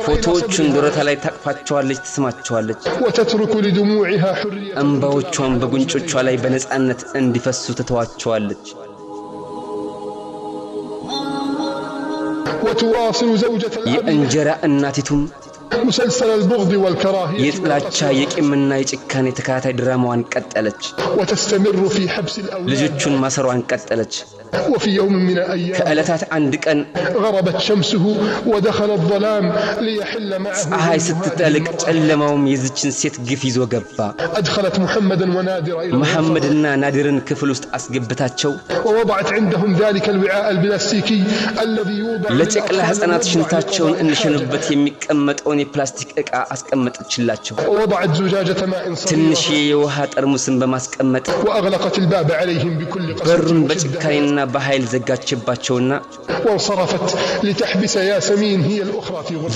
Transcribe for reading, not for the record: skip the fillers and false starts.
ፎቶዎቹን ደረታ ላይ ታቅፋቸዋለች ትስማቸዋለች وتترك لدموعها حرية እንባዎቿን በጉንጮቿ ላይ በነጻነት እንዲፈሱ ትተዋቸዋለች وتواصل زوجة የእንጀራ እናቲቱም مسلسل البغض والكراهية የጥላቻ የቂምና የጭካኔ ተከታታይ ድራማዋን ቀጠለች وتستمر في حبس الأولاد ልጆቹን ማሰሯን ቀጠለች وفي يوم من الأيام ከዕለታት አንድ ቀን غربت شمسه ودخل الظلام ليحل معه ፀሐይ ስትጠልቅ ጨለማውም የዚችን ሴት ግፍ ይዞ ገባ أدخلت محمدا ونادرا إلى መሐመድና ናዲርን ክፍል ውስጥ አስገብታቸው ووضعت عندهم ذلك الوعاء البلاستيكي الذي يوضع ለጨቅላ ህፃናት ሽንታቸውን እንሸኑበት የሚቀመጠውን የፕላስቲክ ዕቃ አስቀመጠችላቸው ووضعت زجاجة ماء ትንሽ የውሃ ጠርሙስን በማስቀመጥ وأغلقت الباب عليهم بكل በሩን قسوة በጭካኔና በኃይል ዘጋችባቸውና وانصرفت لتحبس ياسمين هي الأخرى في غرفة